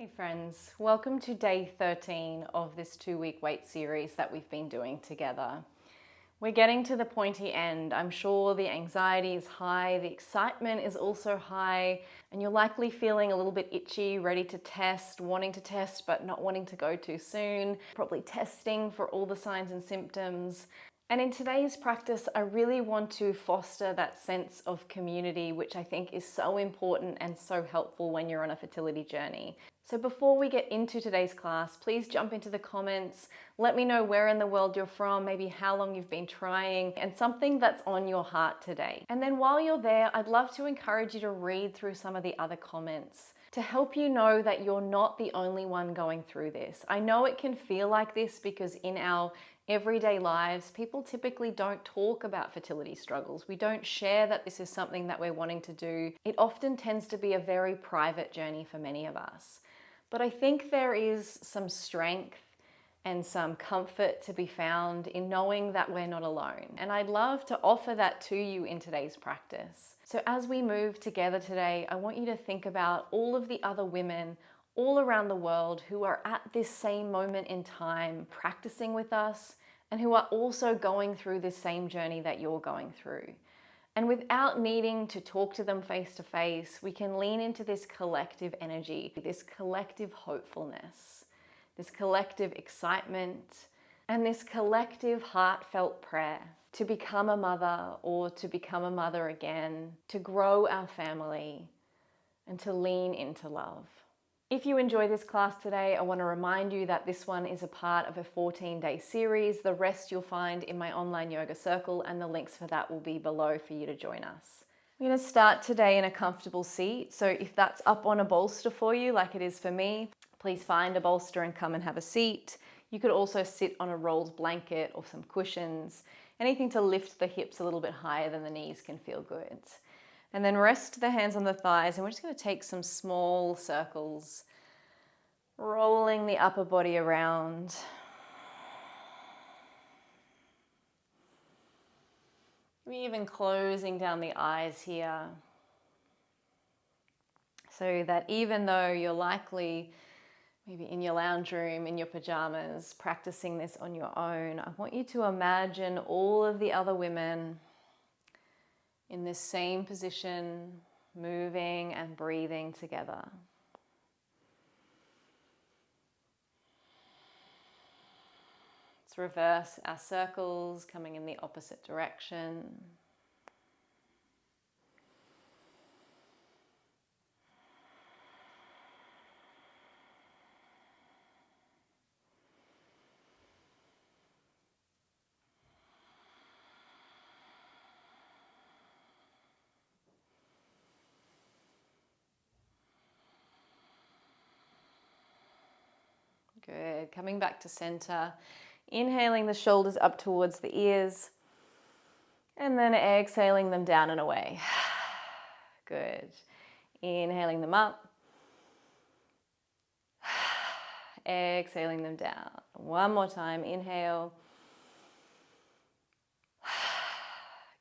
Hey friends, welcome to day 13 of this 2-week weight series that we've been doing together. We're getting to the pointy end. I'm sure the anxiety is high, the excitement is also high, and you're likely feeling a little bit itchy, ready to test, wanting to test but not wanting to go too soon, probably testing for all the signs and symptoms. And in today's practice, I really want to foster that sense of community, which I think is so important and so helpful when you're on a fertility journey. So before we get into today's class, please jump into the comments. Let me know where in the world you're from, maybe how long you've been trying, and something that's on your heart today. And then while you're there, I'd love to encourage you to read through some of the other comments to help you know that you're not the only one going through this. I know it can feel like this because in our everyday lives, people typically don't talk about fertility struggles. We don't share that this is something that we're wanting to do. It often tends to be a very private journey for many of us. But I think there is some strength and some comfort to be found in knowing that we're not alone. And I'd love to offer that to you in today's practice. So as we move together today, I want you to think about all of the other women all around the world who are at this same moment in time practicing with us and who are also going through this same journey that you're going through. And without needing to talk to them face to face, we can lean into this collective energy, this collective hopefulness, this collective excitement, and this collective heartfelt prayer to become a mother or to become a mother again, to grow our family, and to lean into love. If you enjoy this class today, I want to remind you that this one is a part of a 14-day series. The rest you'll find in my online yoga circle, and the links for that will be below for you to join us. I'm going to start today in a comfortable seat. So if that's up on a bolster for you, like it is for me, please find a bolster and come and have a seat. You could also sit on a rolled blanket or some cushions. Anything to lift the hips a little bit higher than the knees can feel good. And then rest the hands on the thighs, and we're just going to take some small circles, rolling the upper body around. Maybe even closing down the eyes here, so that even though you're likely maybe in your lounge room, in your pajamas, practicing this on your own, I want you to imagine all of the other women in this same position, moving and breathing together. Let's reverse our circles, coming in the opposite direction. Good. Coming back to center. Inhaling the shoulders up towards the ears. And then exhaling them down and away. Good. Inhaling them up. Exhaling them down. One more time. Inhale.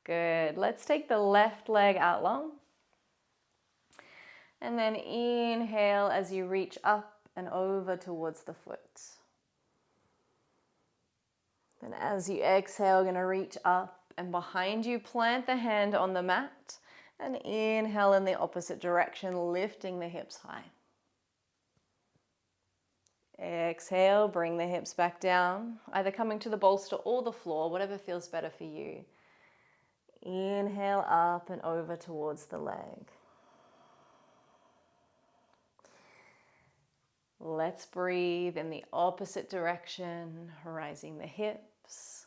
Good. Let's take the left leg out long. And then inhale as you reach up and over towards the foot. Then as you exhale, you're going to reach up and behind you, plant the hand on the mat and inhale in the opposite direction, lifting the hips high. Exhale, bring the hips back down, either coming to the bolster or the floor, whatever feels better for you. Inhale up and over towards the leg. Let's breathe in the opposite direction, rising the hips.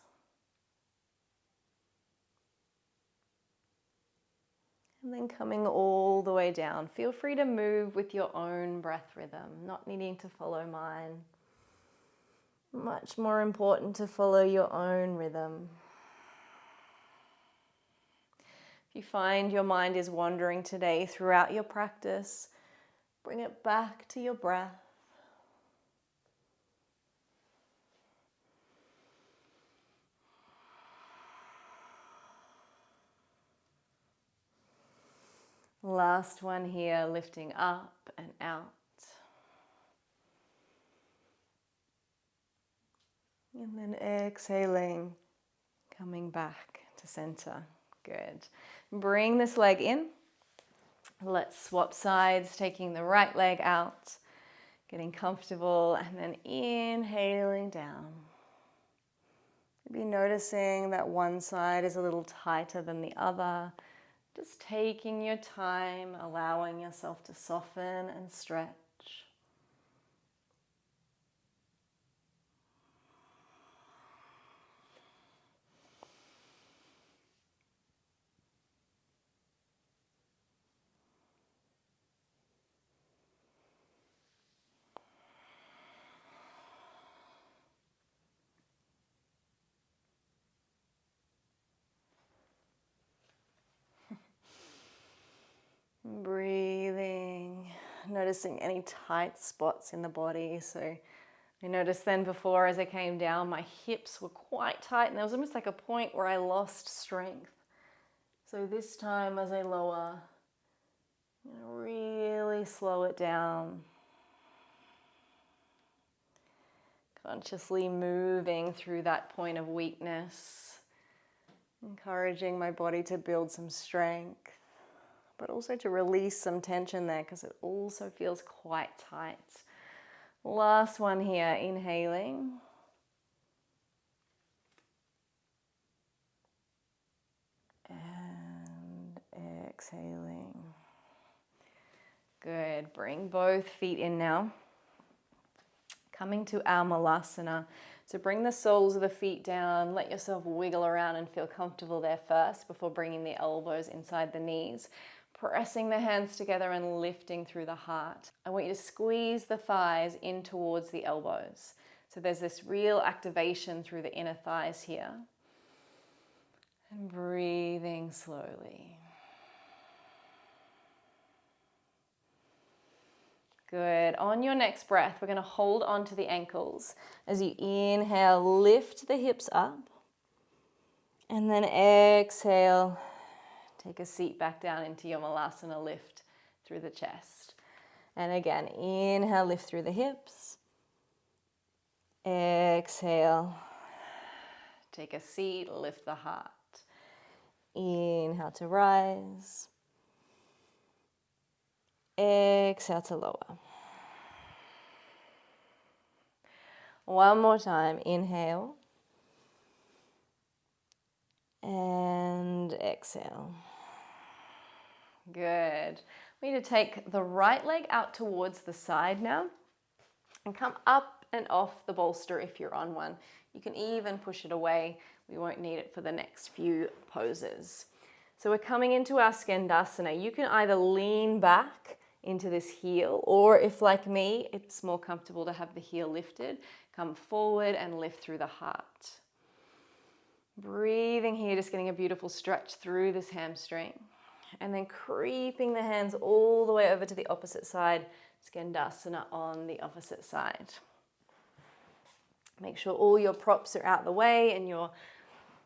And then coming all the way down. Feel free to move with your own breath rhythm, not needing to follow mine. Much more important to follow your own rhythm. If you find your mind is wandering today throughout your practice, bring it back to your breath. Last one here, lifting up and out. And then exhaling, coming back to center. Good. Bring this leg in. Let's swap sides, taking the right leg out, getting comfortable, and then inhaling down. Maybe noticing that one side is a little tighter than the other. Just taking your time, allowing yourself to soften and stretch. Breathing, noticing any tight spots in the body. So I noticed then before as I came down, my hips were quite tight and there was almost like a point where I lost strength. So this time as I lower, really slow it down. Consciously moving through that point of weakness, encouraging my body to build some strength, but also to release some tension there because it also feels quite tight. Last one here, inhaling. And exhaling. Good. Bring both feet in now. Coming to our malasana. So bring the soles of the feet down. Let yourself wiggle around and feel comfortable there first before bringing the elbows inside the knees. Pressing the hands together and lifting through the heart. I want you to squeeze the thighs in towards the elbows. So there's this real activation through the inner thighs here. And breathing slowly. Good. On your next breath, we're going to hold on to the ankles. As you inhale, lift the hips up. And then exhale, take a seat back down into your malasana, lift through the chest. And again, inhale, lift through the hips. Exhale, take a seat, lift the heart. Inhale to rise. Exhale to lower. One more time. Inhale. And exhale. Good. We need to take the right leg out towards the side now and come up and off the bolster if you're on one. You can even push it away. We won't need it for the next few poses. So we're coming into our skandasana. You can either lean back into this heel, or if like me, it's more comfortable to have the heel lifted, come forward and lift through the heart. Breathing here, just getting a beautiful stretch through this hamstring. And then creeping the hands all the way over to the opposite side, skandasana on the opposite side. Make sure all your props are out the way and you're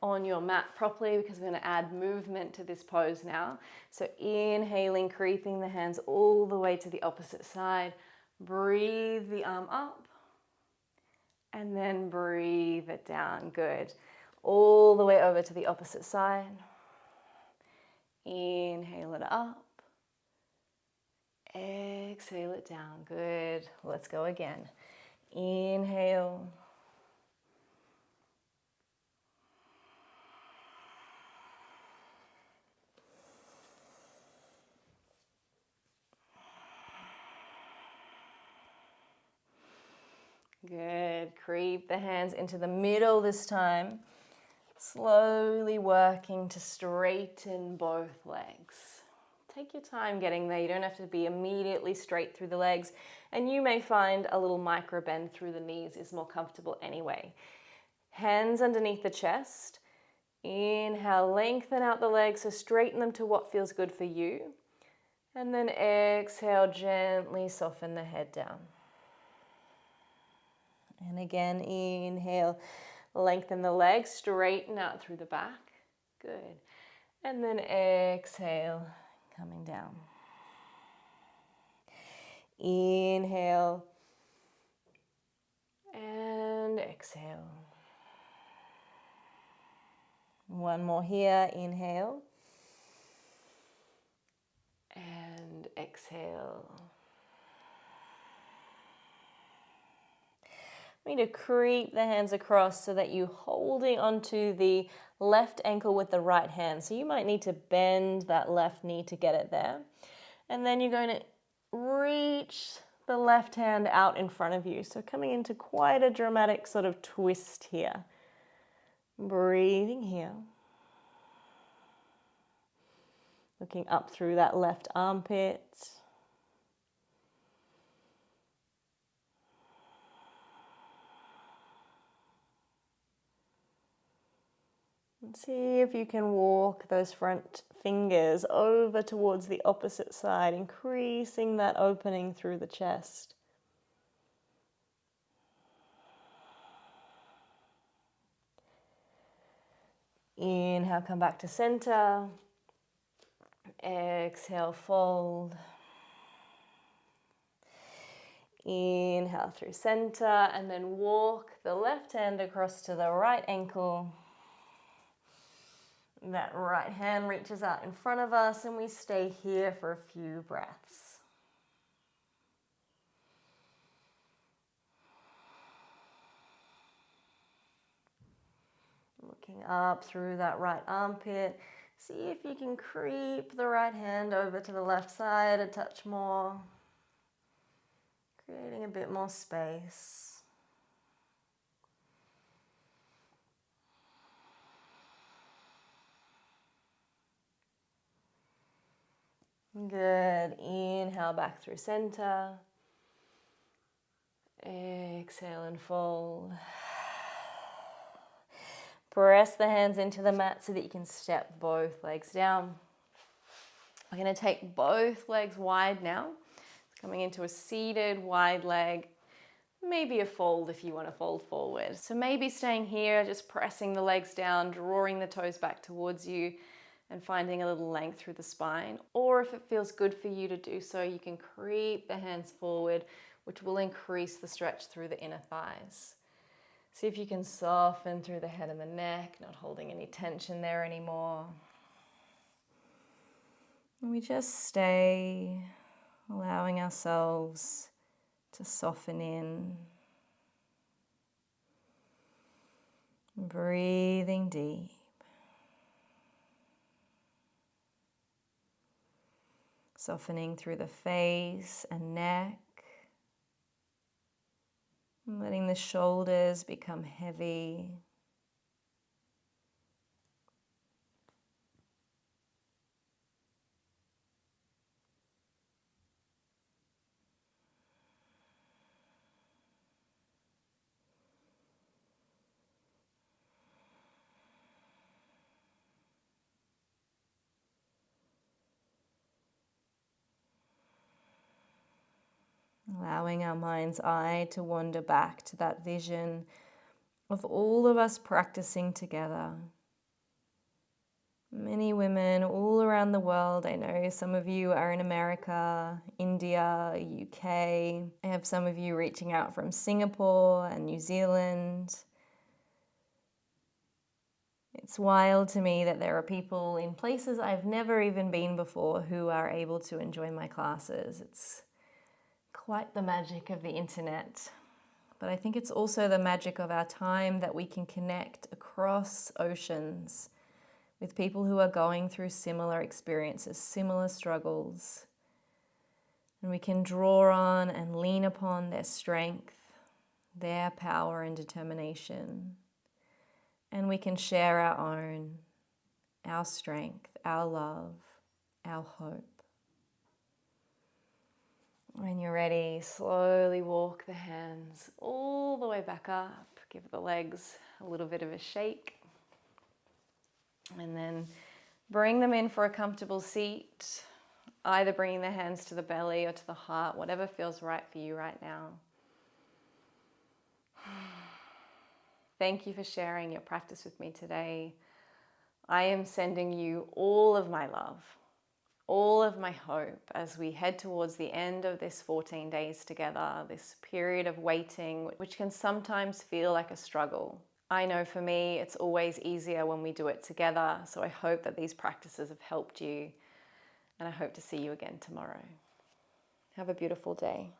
on your mat properly because we're going to add movement to this pose now. So inhaling, creeping the hands all the way to the opposite side. Breathe the arm up and then breathe it down. Good. All the way over to the opposite side. Inhale it up. Exhale it down. Good. Let's go again. Inhale. Good. Creep the hands into the middle this time. Slowly working to straighten both legs. Take your time getting there. You don't have to be immediately straight through the legs. And you may find a little micro bend through the knees is more comfortable anyway. Hands underneath the chest. Inhale, lengthen out the legs, so straighten them to what feels good for you. And then exhale, gently soften the head down. And again, inhale, lengthen the legs, straighten out through the back. Good. And then exhale, coming down. Inhale and exhale. One more here, inhale. And exhale. We need to creep the hands across so that you're holding onto the left ankle with the right hand. So you might need to bend that left knee to get it there. And then you're going to reach the left hand out in front of you. So coming into quite a dramatic sort of twist here. Breathing here. Looking up through that left armpit. And see if you can walk those front fingers over towards the opposite side, increasing that opening through the chest. Inhale, come back to center. Exhale, fold. Inhale through center, and then walk the left hand across to the right ankle. That right hand reaches out in front of us, and we stay here for a few breaths. Looking up through that right armpit. See if you can creep the right hand over to the left side a touch more. Creating a bit more space. Good. Inhale back through center. Exhale and fold. Press the hands into the mat so that you can step both legs down. We're going to take both legs wide now. Coming into a seated wide leg. Maybe a fold if you want to fold forward. So maybe staying here, just pressing the legs down, drawing the toes back towards you, and finding a little length through the spine. Or if it feels good for you to do so, you can creep the hands forward, which will increase the stretch through the inner thighs. See if you can soften through the head and the neck, not holding any tension there anymore. And we just stay, allowing ourselves to soften in. Breathing deep. Softening through the face and neck. And letting the shoulders become heavy. Allowing our mind's eye to wander back to that vision of all of us practicing together. Many women all around the world. I know some of you are in America, India, UK. I have some of you reaching out from Singapore and New Zealand. It's wild to me that there are people in places I've never even been before who are able to enjoy my classes. It's quite the magic of the internet. But I think it's also the magic of our time that we can connect across oceans with people who are going through similar experiences, similar struggles. And we can draw on and lean upon their strength, their power and determination. And we can share our own, our strength, our love, our hope. When you're ready, slowly walk the hands all the way back up. Give the legs a little bit of a shake. And then bring them in for a comfortable seat, either bringing the hands to the belly or to the heart, whatever feels right for you right now. Thank you for sharing your practice with me today. I am sending you all of my love, all of my hope as we head towards the end of this 14 days together, this period of waiting, which can sometimes feel like a struggle. I know for me, it's always easier when we do it together. So I hope that these practices have helped you, and I hope to see you again tomorrow. Have a beautiful day.